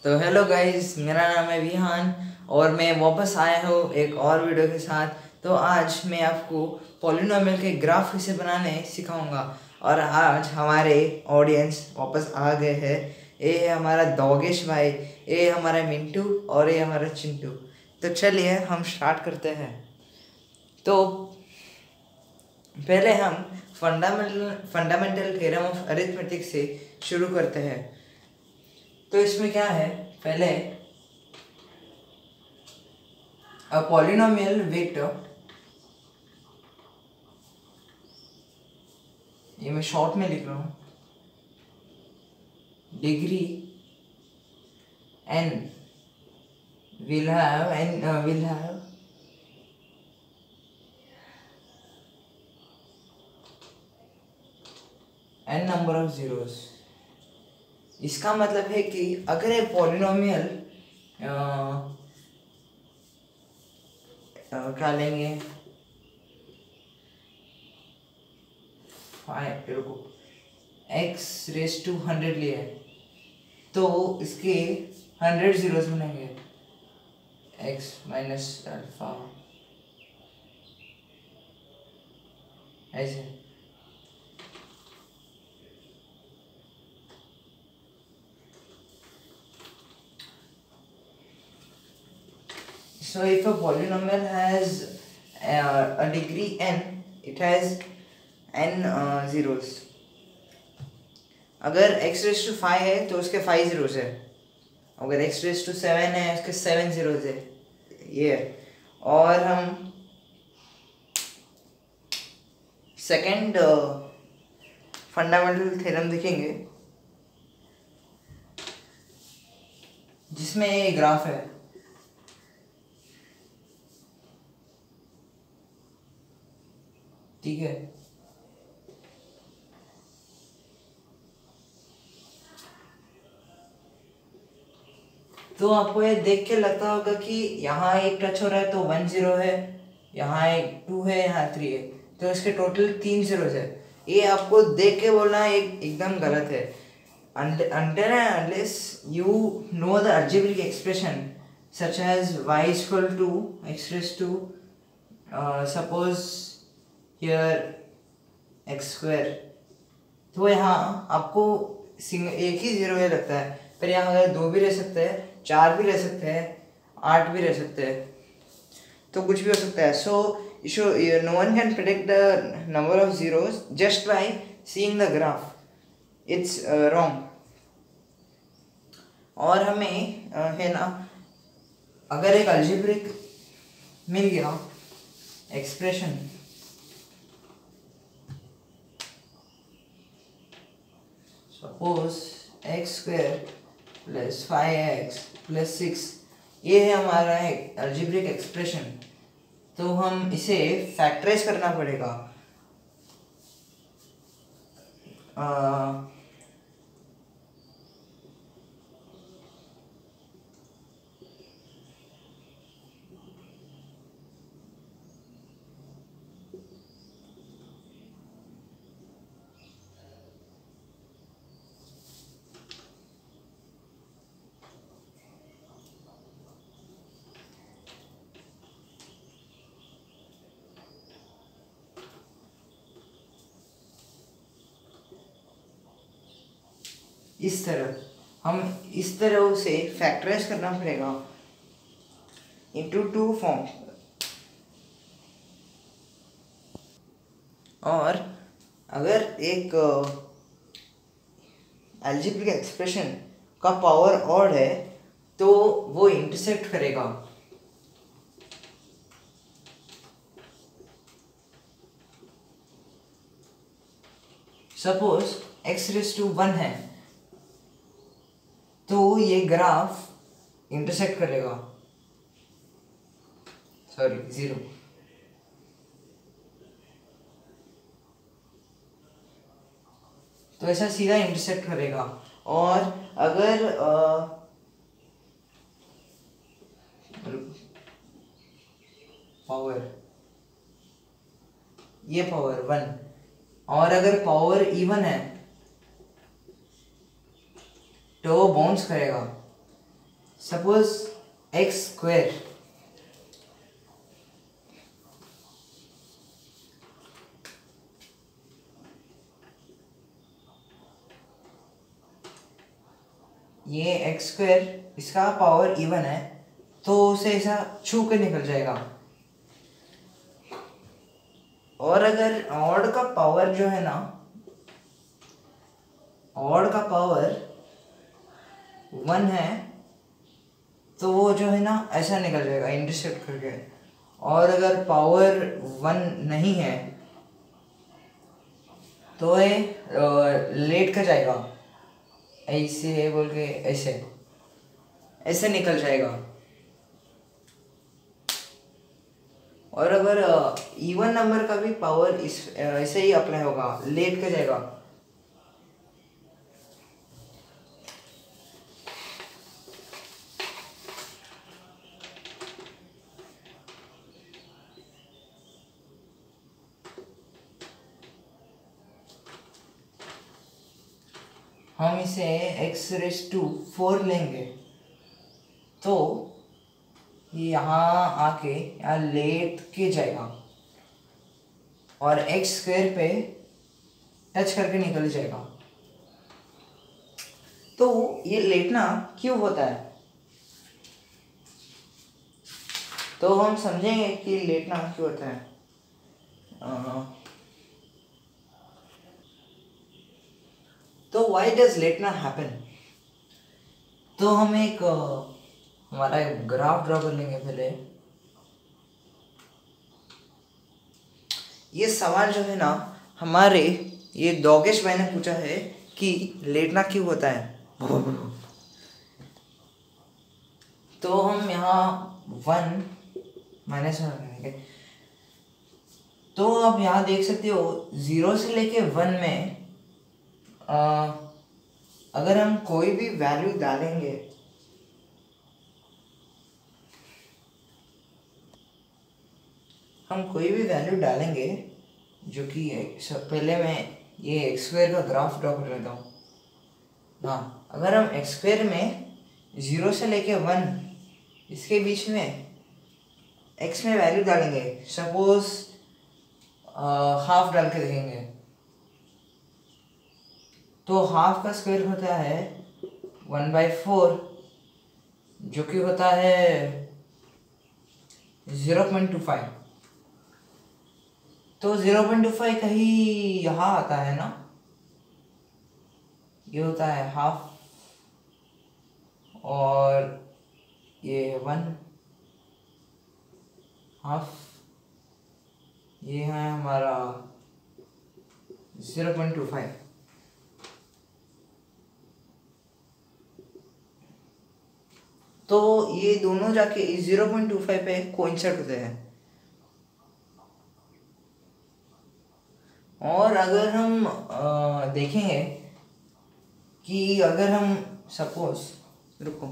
तो hello guys, मेरा नाम है विहान और मैं वापस आया हूँ एक और वीडियो के साथ। तो आज मैं आपको पॉलिनोमियल के ग्राफ कैसे बनाने सिखाऊंगा। और आज हमारे ऑडियंस वापस आ गए हैं। ये है हमारा दोगेश भाई, ये हमारा मिंटू और ये हमारा चिंटू। तो चलिए हम स्टार्ट करते हैं। तो पहले हम फंडामेंटल थ्योरम ऑफ अरिथमेटिक से शुरू करते हैं। तो इसमें क्या है, पहले अ पॉलिनोमियल विथ, ये मैं शॉर्ट में लिख रहा हूँ, degree n will have n number of zeros। इसका मतलब है कि अगर ये पॉलिनोमियल क्या लेंगे, रुको, x रेस टू 100 लिए तो इसके 100 जीरोस बनेंगे, x माइनस अल्फा, ऐसे। So if a polynomial has a degree n, it has n zeros। अगर x रेस टू 5 है तो उसके 5 जीरोस है, अगर x रेस टू 7 है उसके 7 जीरोस है, ये है। और हम सेकंड फंडामेंटल थ्योरम देखेंगे जिसमें ये ग्राफ है। ठीक है, तो आपको ये देख के लगता होगा कि यहाँ एक टच हो रहा है तो 1 0 है, यहाँ एक 2 है, यहाँ 3 है, तो इसके टोटल 3 जीरोस है। ये आपको देख के बोलना एकदम गलत है। Until and unless you know the algebraic expression such as y is equal to x raised to suppose here x square, तो यहाँ आपको एक ही जीरो ये लगता है, पर यहाँ अगर 2 भी रह सकते हैं, 4 भी रह सकते हैं, 8 भी रह सकते हैं, तो कुछ भी हो सकता है। So no one can predict the number of zeros just by seeing the graph, it's wrong। और हमें है ना, अगर एक अलजेब्रिक मिल गया expression, suppose x square plus 5x plus 6, ये है हमारा एक अलजेब्रिक एक्सप्रेशन। तो हम इसे फैक्टराइज करना पड़ेगा। इस तरह उसे फैक्टराइज करना पड़ेगा इनटू 2 फॉर्म। और अगर एक अलजेब्रिक एक्सप्रेशन का पावर ऑड है तो वो इंटरसेक्ट करेगा। सपोज x रेस टू 1 है तो ये ग्राफ इंटरसेक्ट करेगा, सॉरी 0। तो ऐसा सीधा इंटरसेक्ट करेगा। और अगर पावर, ये पावर 1, और अगर पावर इवन है तो वो बाउंस करेगा। सपोज एक्स स्क्वायर ये एक्स स्क्वायर इसका पावर इवन है तो उसे ऐसा छू के निकल जाएगा। और अगर ऑड का पावर जो है ना, ऑड का पावर 1 है तो वो जो है ना ऐसा निकल जाएगा इंटरसेप्ट करके। और अगर पावर 1 नहीं है तो ये लेट कर जाएगा, ऐसे बोल के ऐसे ऐसे निकल जाएगा। और अगर इवन नंबर का भी पावर इस ऐसे ही अप्लाई होगा, लेट कर जाएगा। हम इसे x⁴ लेंगे तो यहाँ आके यहाँ लेट के जाएगा और एक्स स्क्वायर पे टच करके निकल जाएगा। तो ये लेटना क्यों होता है, तो हम समझेंगे कि लेटना क्यों होता है। तो why does लेटना happen? तो हम एक हमारा एक ग्राफ ड्रॉ कर लेंगे पहले। ये सवाल जो है ना हमारे ये दोगेश भाई ने पूछा है कि लेटना क्यों होता है। तो हम यहाँ 1 - 1 करेंगे। तो आप यहाँ देख सकते हो 0 से लेके 1 में अगर हम कोई भी वैल्यू डालेंगे जो कि पहले मैं ये एक्स स्क्वायर का ग्राफ ड्रॉ कर लेता हूँ। हाँ, अगर हम एक्स स्क्वायर में 0 से लेके 1 इसके बीच में एक्स में वैल्यू डालेंगे, सपोज हाफ डाल के देखेंगे तो हाफ का स्क्वायर होता है 1/4 जो कि होता है 0.25। तो 0.25 कहीं यहाँ आता है ना, ये होता है हाफ और ये 1 हाफ, ये है हमारा 0.25। तो ये दोनों जाके 0.25 पे कोइंसाइड होते हैं। और अगर हम देखेंगे कि अगर हम सपोज रुको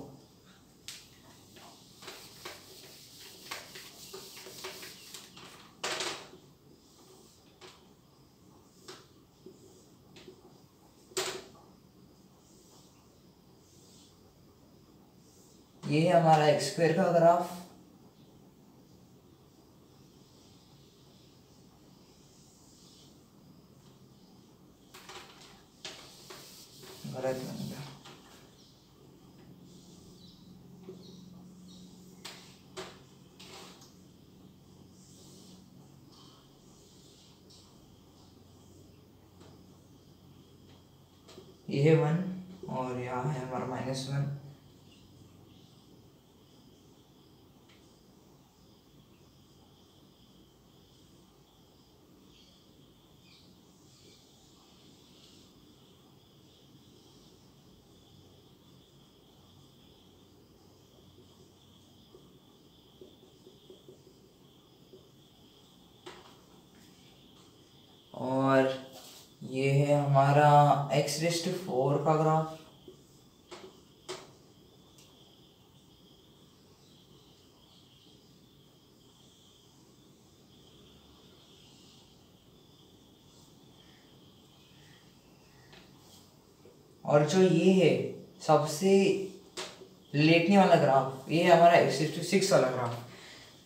ये है हमारा एक्स स्क्वायर का ग्राफ। गलत बन गया। ये है 1 और यहाँ है हमारा -1। और ये है हमारा x⁴ का ग्राफ। और जो ये है सबसे लेटने वाला ग्राफ, ये है हमारा x6 वाला ग्राफ।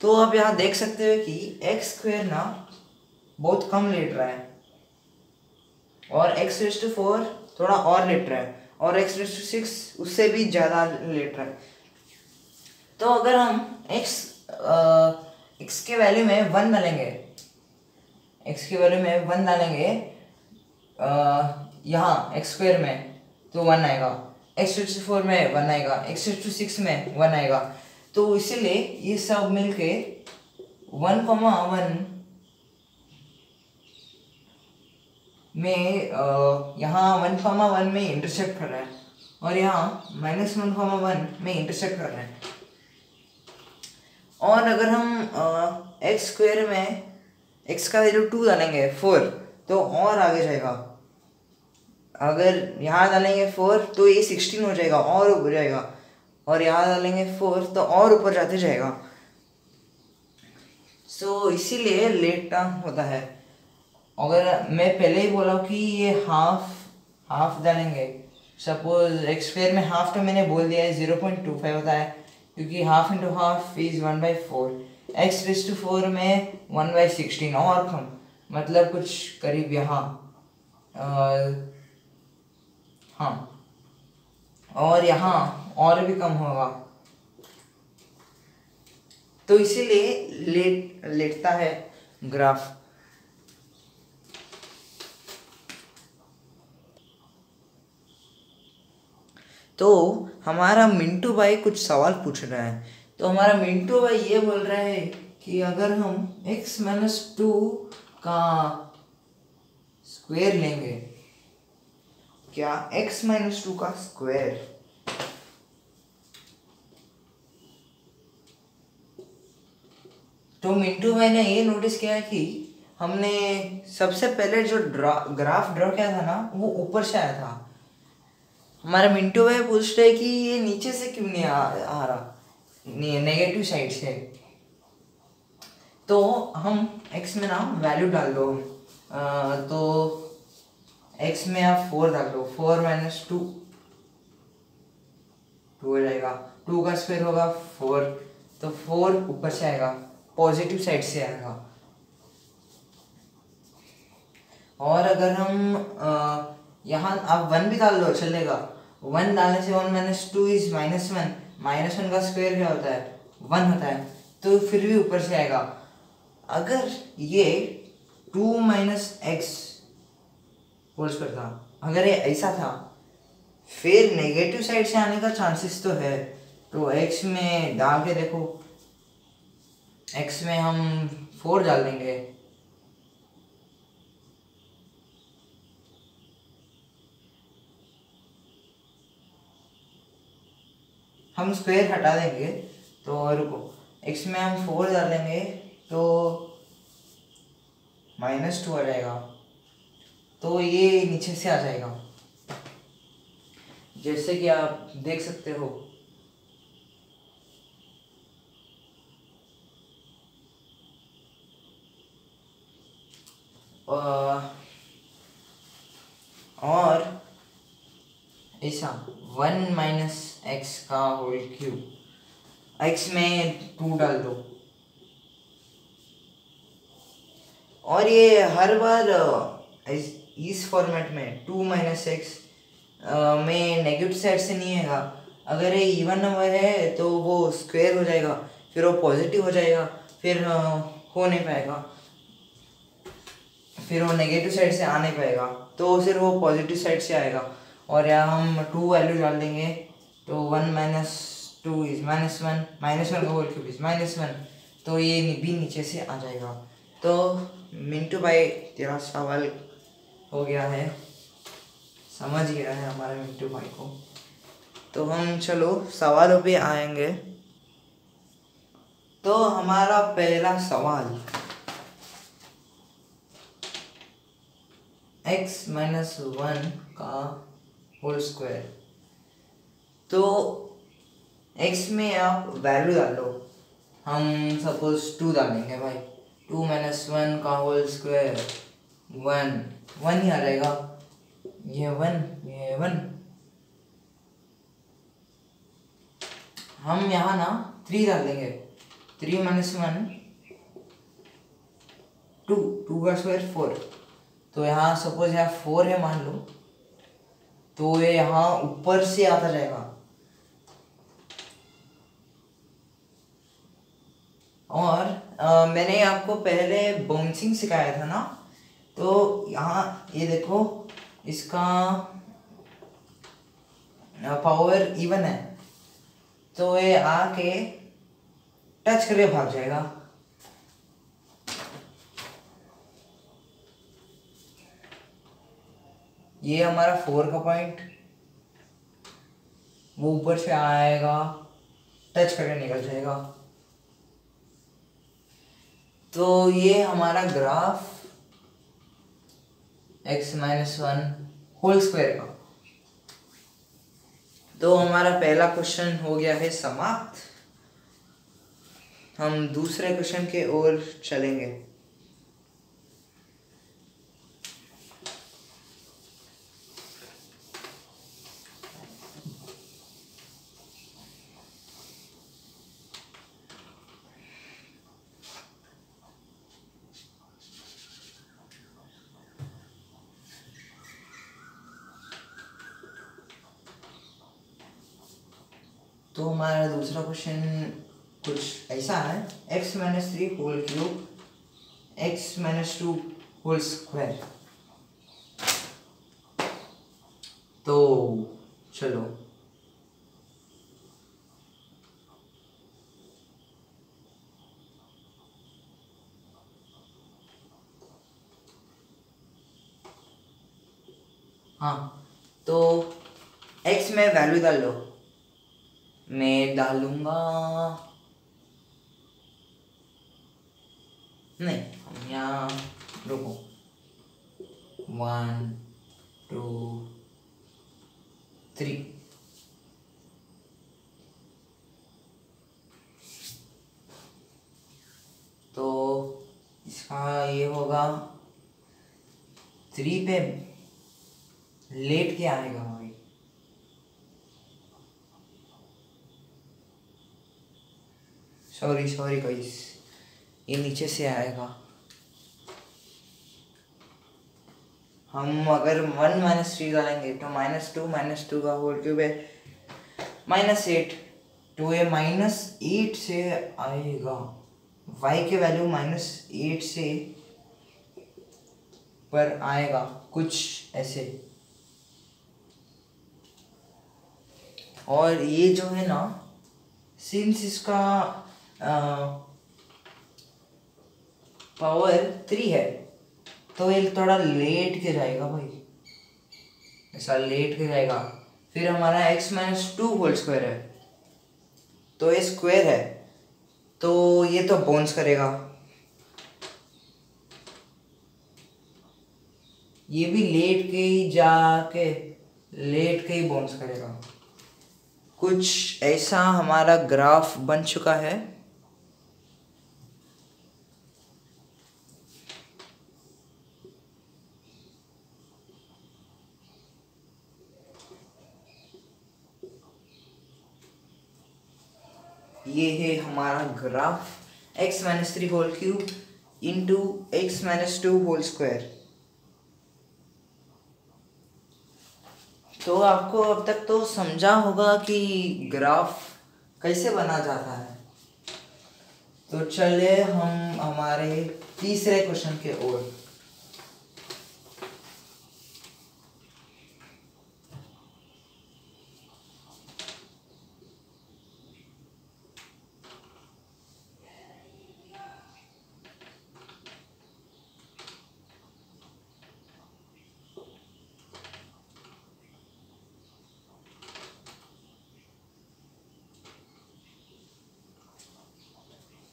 तो आप यहाँ देख सकते हो कि एक्स स्क्वायर ना बहुत कम लेट रहा है और x4 थोड़ा और लेट रहा है और x6 उससे भी ज़्यादा लेट रहा है। तो अगर हम x के वैल्यू में 1 डालेंगे, x की वैल्यू में 1 डालेंगे यहाँ x स्क्वायर में तो 1 आएगा, x4 में 1 आएगा, x6 में 1 आएगा। तो इसीलिए ये सब मिलके 1,1 में यहाँ 1,1 में इंटरसेक्ट कर रहा है और यहाँ -1,1 में इंटरसेक्ट कर रहा है। और अगर हम एक्स स्क्वायर में x का वैल्यू 2 डालेंगे 4 तो और आगे जाएगा। अगर यहाँ डालेंगे 4 तो ये 16 हो जाएगा और ऊपर जाएगा, और यहाँ डालेंगे 4 तो और ऊपर जाते जाएगा। सो इसीलिए लेट टर्म होता है। अगर मैं पहले ही बोला कि ये हाफ डालेंगे, सपोज एक्स स्क्वायर में हाफ तो मैंने बोल दिया है 0.25 होता है, क्योंकि half into half is 1/4। x4 में 1/16 और कम, मतलब कुछ करीब यहाँ हाँ, और यहाँ और भी कम होगा। तो इसीलिए लेटता है ग्राफ। तो हमारा मिंटू भाई कुछ सवाल पूछ रहा है। तो हमारा मिंटू भाई ये बोल रहा है कि अगर हम x-2 का स्क्वायर लेंगे, क्या x-2 का स्क्वायर, तो मिंटू भाई ने ये नोटिस किया कि हमने सबसे पहले जो ग्राफ ड्रॉ किया था ना वो ऊपर से आया था। हमारा मिंटू भाई पूछ रहे कि ये नीचे से क्यों नहीं आ रहा, नेगेटिव साइड से। तो हम x में ना वैल्यू डाल दो, तो x में आप 4 डाल दो, 4 - 2 हो जाएगा, 2 का स्क्वायर होगा 4, तो 4 ऊपर से आएगा, पॉजिटिव साइड से आएगा। और अगर हम यहाँ आप 1 भी डाल दो चलेगा, 1 डालने से 1 - 2 इज -1, -1 का स्क्वायर क्या होता है 1 होता है, तो फिर भी ऊपर से आएगा। अगर ये 2 - x होल स्क्वायर था, अगर ये ऐसा था, फिर नेगेटिव साइड से आने का चांसेस तो है। तो x में डाल के देखो, x में हम 4 डाल देंगे, हम स्क्वायर हटा देंगे। तो रुको, x में हम 4 डालेंगे तो -2 आ जाएगा, तो ये नीचे से आ जाएगा, जैसे कि आप देख सकते हो। और ऐसा 1 - x का होल क्यूब, x में 2 डाल दो, और ये हर बार इस फॉर्मेट में 2 - x में नेगेटिव साइड से नहीं आएगा। अगर ये इवन नंबर है तो वो स्क्वायर हो जाएगा, फिर वो पॉजिटिव हो जाएगा, फिर हो नहीं पाएगा, फिर वो नेगेटिव साइड से आ नहीं पाएगा, तो फिर वो पॉजिटिव साइड से आएगा। और यहाँ हम 2 वैल्यू डाल देंगे, तो 1 - 2 इज -1, -1 का होल क्यूब इज -1, तो ये भी नीचे से आ जाएगा। तो मिंटू भाई तेरा सवाल हो गया है, समझ गया है हमारे मिंटू भाई को। तो हम चलो सवालों पे आएंगे। तो हमारा पहला सवाल, x-1 का होल स्क्वायर। तो x में आप वैल्यू डाल लो, हम सपोज 2 डालेंगे भाई, 2 - 1 का होल स्क्वायर 1 ही आ जाएगा, ये 1 ये 1, हम यहाँ ना 3 डालेंगे, 3 माइनस 1 2, 2 का स्क्वायर 4। तो यहाँ सपोज यहाँ 4 है मान लो, तो ये यहाँ ऊपर से आता जाएगा। और मैंने आपको पहले बाउंसिंग सिखाया था ना, तो यहाँ ये देखो इसका पावर इवन है, तो ये आके टच करके भाग जाएगा। ये हमारा 4 का पॉइंट, वो ऊपर से आएगा, टच करके निकल जाएगा। तो ये हमारा ग्राफ x-1 होल स्क्वायर का। तो हमारा पहला क्वेश्चन हो गया है समाप्त। हम दूसरे क्वेश्चन के ओर चलेंगे। तो हमारा दूसरा क्वेश्चन कुछ ऐसा है, x-3 whole cube x-2 whole square. तो चलो हाँ, तो x में वैल्यू डाल लो। मैं डालूंगा, नहीं हम यहाँ रुको, 1 2 3। तो इसका ये होगा 3 पे लेट के आएगा भाई। सॉरी गाइस, ये नीचे से आएगा। हम अगर 1 माइनस 3 डालेंगे तो -2 का होल क्यूब है -8, तो ये -8 से आएगा। y के वैल्यू -8 से पर आएगा कुछ ऐसे। और ये जो है ना, सिंस इसका पावर 3 है, तो ये थोड़ा लेट के जाएगा भाई, ऐसा लेट के जाएगा। फिर हमारा x-2 होल स्क्वायर है, तो ये स्क्वायर है, तो ये तो बाउंस करेगा। ये भी लेट के ही जाके लेट के ही बाउंस करेगा। कुछ ऐसा हमारा ग्राफ बन चुका है। ये है हमारा graph x-3 whole cube into x-2 whole square. तो आपको अब तक तो समझा होगा कि ग्राफ कैसे बना जाता है। तो चलिए हम हमारे तीसरे क्वेश्चन के ओर।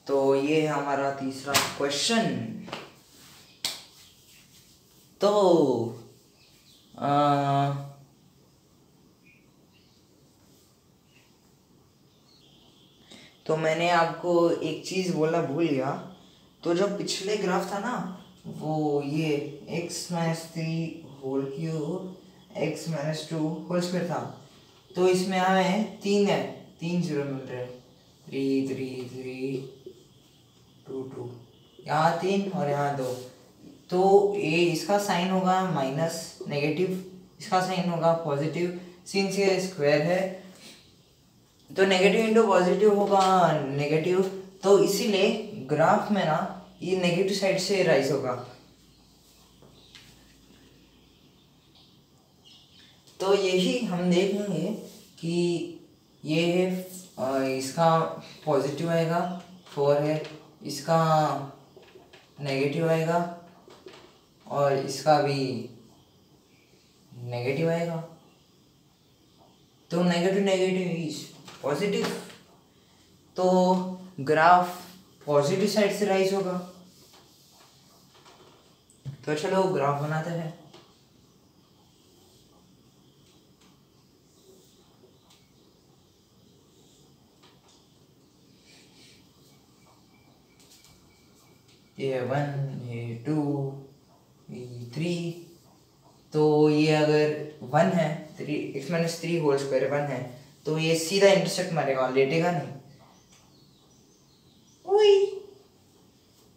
तो ये है हमारा तीसरा क्वेश्चन। तो मैंने आपको एक चीज़ बोलना भूल गया। तो जो पिछले ग्राफ था ना, वो ये x-3 whole cube x-2 whole square था। तो इसमें हमें 3 0 मिल रहे हैं, 3 3 3 2 2, यहाँ 3 और यहाँ 2, तो ये इसका साइन होगा माइनस नेगेटिव, इसका साइन होगा पॉजिटिव, सिंस ये स्क्वायर है तो नेगेटिव इंटू पॉजिटिव होगा नेगेटिव, तो इसीलिए ग्राफ में ना ये नेगेटिव साइड से राइज होगा। तो यही हम देखेंगे कि ये है इसका पॉजिटिव आएगा 4 है, इसका नेगेटिव आएगा और इसका भी नेगेटिव आएगा, तो नेगेटिव नेगेटिव इज पॉजिटिव, तो ग्राफ पॉजिटिव साइड से राइज होगा। तो चलो ग्राफ बनाते हैं। ये 1 ये 2 ये 3, तो ये अगर 1 है 3 x माइनस 3 होल स्क्वायर 1 है, तो ये सीधा इंटरसेक्ट मारेगा, लेटेगा नहीं। ओई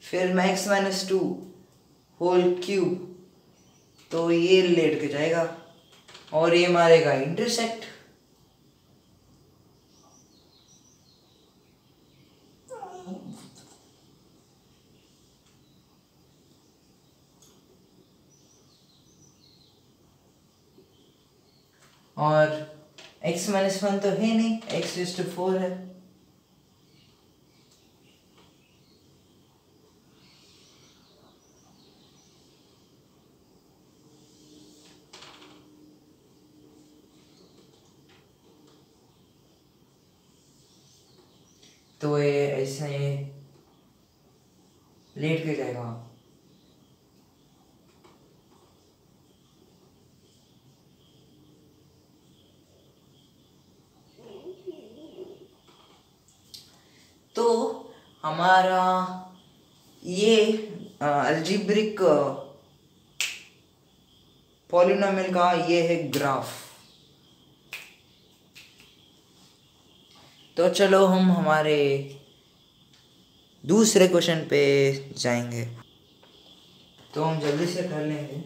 फिर मैं x माइनस 2 होल क्यूब, तो ये लेट के जाएगा और ये मारेगा इंटरसेक्ट। और x माइनस 1 तो है नहीं, x इज टू 4 है, तो ये ऐसे लेट के जाएगा। तो हमारा ये अलजेब्रिक पॉलिनोमियल का ये है ग्राफ। तो चलो हम हमारे दूसरे क्वेश्चन पे जाएंगे, तो हम जल्दी से कर लेंगे।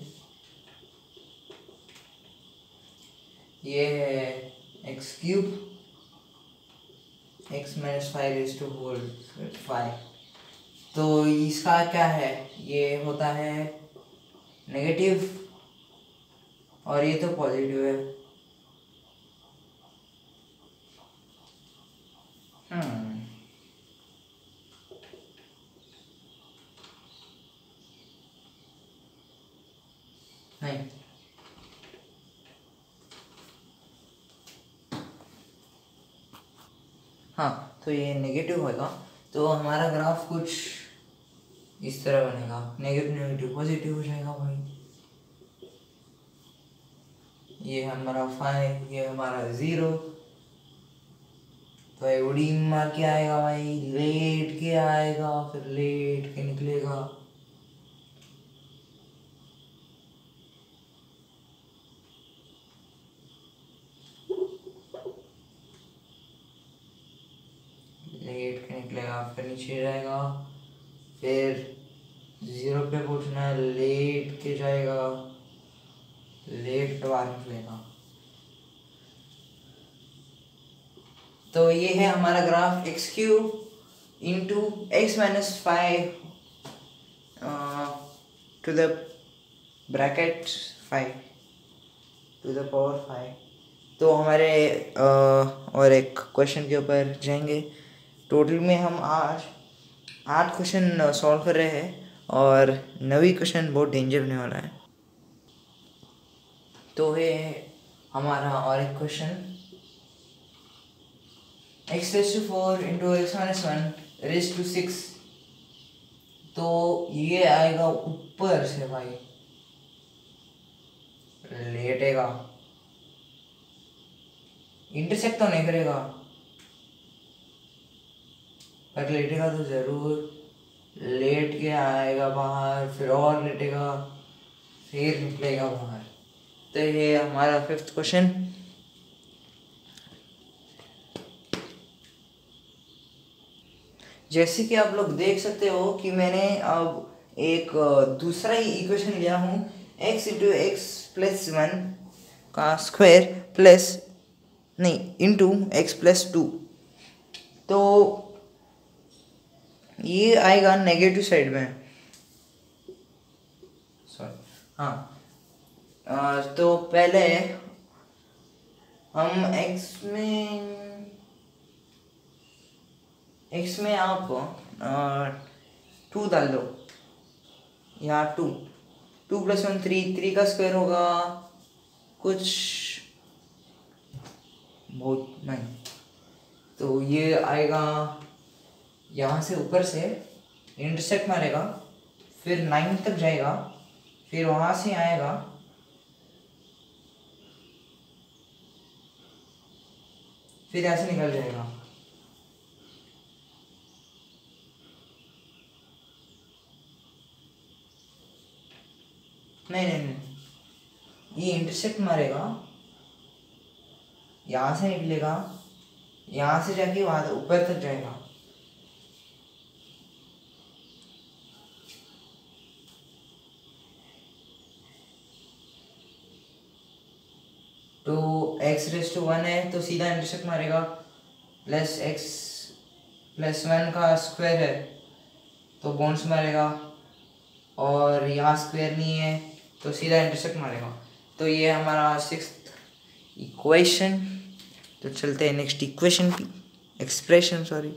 ये है X cube x minus 5 is to whole 5, तो इसका क्या है, ये होता है नेगेटिव और ये तो पॉजिटिव है। नहीं, हाँ, तो ये नेगेटिव होगा, तो हमारा ग्राफ कुछ इस तरह बनेगा, नेगेटिव नेगेटिव पॉजिटिव हो जाएगा भाई। ये हमारा 5, ये हमारा 0, तो ये उड़ी मार के आएगा भाई, लेट के आएगा, फिर लेट के निकलेगा। लेट के निकलेगा, फिर नीचे जाएगा, फिर 0 पे पहुंचना है, लेट के जाएगा, लेट के बाहर निकलेगा। तो ये है हमारा graph X cube into X minus 5 to the bracket 5 to the power 5। तो हमारे और एक क्वेश्चन के ऊपर जाएंगे। टोटल में हम आज 8 क्वेश्चन सॉल्व कर रहे हैं और 9वीं क्वेश्चन बहुत डेंजर होने वाला है। तो है हमारा और एक question, x raise to 4 into X minus 1 raise to 6, तो ये आएगा ऊपर से भाई, लेटेगा, इंटरसेक्ट तो नहीं करेगा पर लेटेगा तो जरूर, लेट के आएगा बाहर, फिर और लेटेगा, फिर निकलेगा बाहर। तो ये हमारा 5th क्वेश्चन। जैसे कि आप लोग देख सकते हो कि मैंने अब एक दूसरा ही इक्वेशन लिया हूँ, x into x plus one का स्क्वायर प्लस नहीं इंटू एक्स प्लस टू। तो ये आएगा नेगेटिव साइड में, सॉरी हाँ। तो पहले हम x में आप 2 डाल दो, यहाँ 2 प्लस 1 3 का स्क्वायर होगा कुछ बहुत नहीं, तो ये आएगा यहाँ से ऊपर से इंटरसेक्ट मारेगा, फिर 9 तक जाएगा, फिर वहाँ से आएगा फिर ऐसे निकल जाएगा। नहीं, ये इंटरसेक्ट मारेगा, यहाँ से निकलेगा, यहाँ से जाके वहाँ ऊपर तक जाएगा। तो x⁻1 है तो सीधा इंटरसेक्ट मारेगा, प्लस x प्लस 1 का स्क्वायर है तो बाउंस मारेगा, और यहाँ स्क्वायर नहीं है तो सीधा इंटरसेक्ट मारेगा। तो ये हमारा 6th इक्वेशन। तो चलते हैं नेक्स्ट इक्वेशन की एक्सप्रेशन, सॉरी।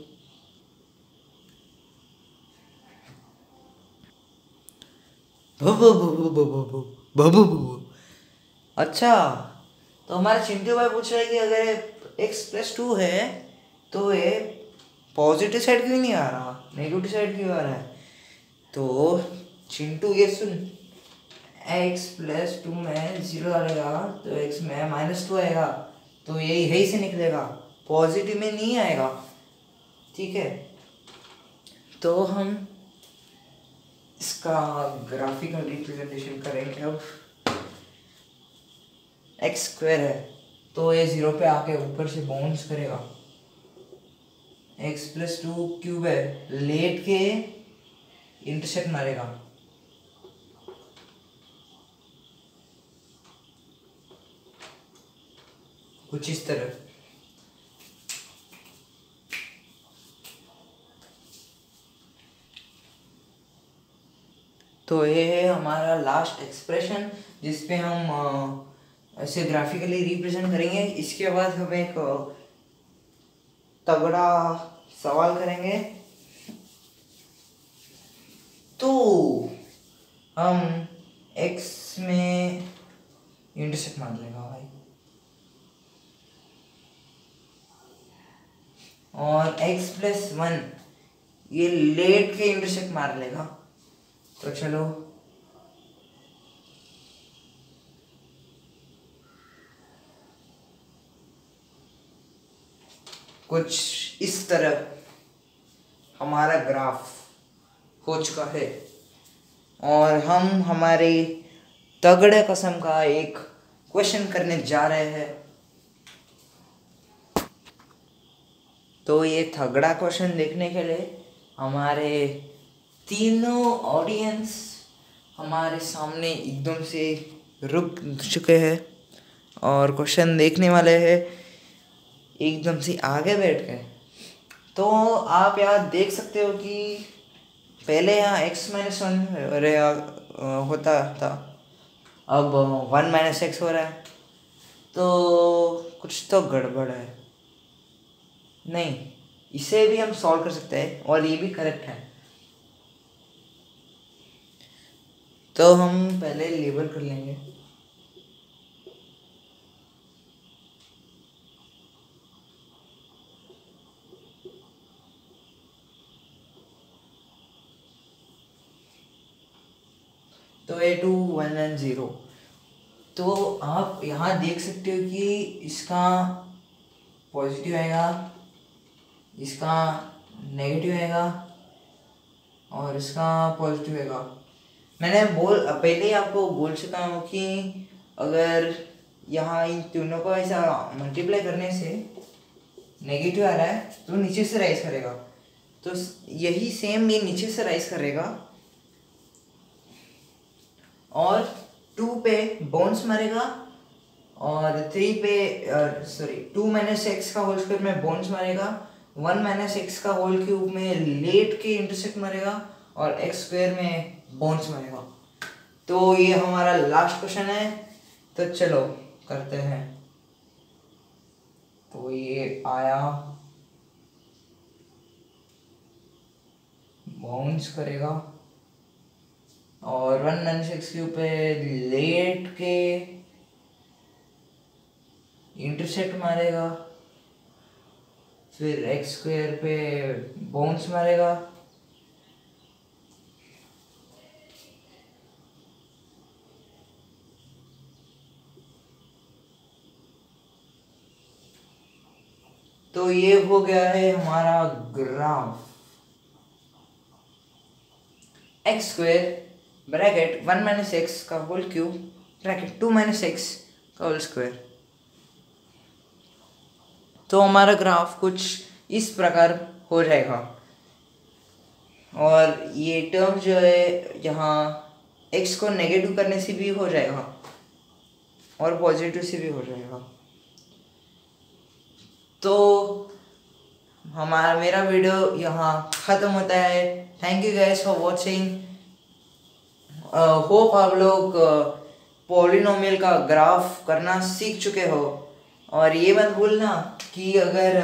अच्छा, तो हमारा चिंटू भाई पूछ रहा है कि अगर x प्लस 2 है तो ये पॉजिटिव साइड क्यों नहीं आ रहा, नेगेटिव साइड क्यों आ रहा है। तो चिंटू ये सुन, x प्लस 2 में 0 डालेगा तो x में -2 आएगा, तो ये यही से निकलेगा, पॉजिटिव में नहीं आएगा, ठीक है। तो हम इसका ग्राफिकल रिप्रेजेंटेशन करेंगे। अब x स्क्वायर है तो ये 0 पे आके ऊपर से बाउंस करेगा, x प्लस 2 क्यूब है, लेट के इंटरसेक्ट मारेगा, कुछ इस तरह। तो ये है हमारा लास्ट एक्सप्रेशन जिसपे हम ऐसे ग्राफिकली रिप्रेजेंट करेंगे। इसके बाद हम एक तगड़ा सवाल करेंगे। तो हम x में इंटरसेक्ट मान लेगा भाई, और x प्लस 1 ये लेट के इंटरसेक्ट मार लेगा। तो चलो कुछ इस तरह हमारा ग्राफ हो चुका है, और हम हमारे तगड़े कसम का एक क्वेश्चन करने जा रहे हैं। तो ये तगड़ा क्वेश्चन देखने के लिए हमारे तीनों ऑडियंस हमारे सामने एकदम से रुक चुके हैं और क्वेश्चन देखने वाले हैं एकदम से आगे बैठ गए। तो आप यहाँ देख सकते हो कि पहले यहाँ x-1 होता था, अब 1 - x हो रहा है, तो कुछ तो गड़बड़ है। नहीं, इसे भी हम सॉल्व कर सकते हैं और ये भी करेक्ट है। तो हम पहले लेबल कर लेंगे। तो A2 1 1 0। तो आप यहाँ देख सकते हो कि इसका पॉजिटिव आएगा, इसका नेगेटिव आएगा और इसका पॉजिटिव आएगा। मैंने पहले ही आपको बोल चुका हूँ कि अगर यहाँ इन तीनों को ऐसा मल्टीप्लाई करने से नेगेटिव आ रहा है तो नीचे से राइज करेगा, तो यही सेम ये नीचे से राइज करेगा और 2 पे बाउंस मारेगा और 3 पे सॉरी 2 माइनस एक्स का होल स्क्वायर में बाउंस मारेगा, 1 माइनस एक्स का होल क्यूब में लेट के इंटरसेक्ट मारेगा और एक्स स्क्वायर में बाउंस मारेगा। तो ये हमारा लास्ट क्वेश्चन है, तो चलो करते हैं। तो ये आया, बाउंस करेगा और 1 माइनस एक्स क्यूब पे लेट के इंटरसेक्ट मारेगा, फिर एक्स स्क्वायर पे बाउंस मारेगा, तो ये हो गया है हमारा graph. X square bracket 1 minus X का whole cube bracket 2 minus X का होल स्क्वायर। तो हमारा ग्राफ कुछ इस प्रकार हो जाएगा और ये टर्म जो है यहाँ x को नेगेटिव करने से भी हो जाएगा और पॉजिटिव से भी हो जाएगा। तो मेरा वीडियो यहाँ ख़त्म होता है। Thank you guys for watching. Hope आप लोग पॉलिनोमियल का ग्राफ करना सीख चुके हो और ये मत भूलना कि अगर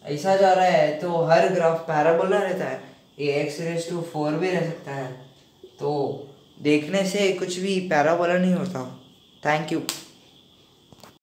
ऐसा जा रहा है तो हर ग्राफ पैराबोला रहता है, ये x⁴ भी रह सकता है। तो देखने से कुछ भी पैराबोला नहीं होता। Thank you.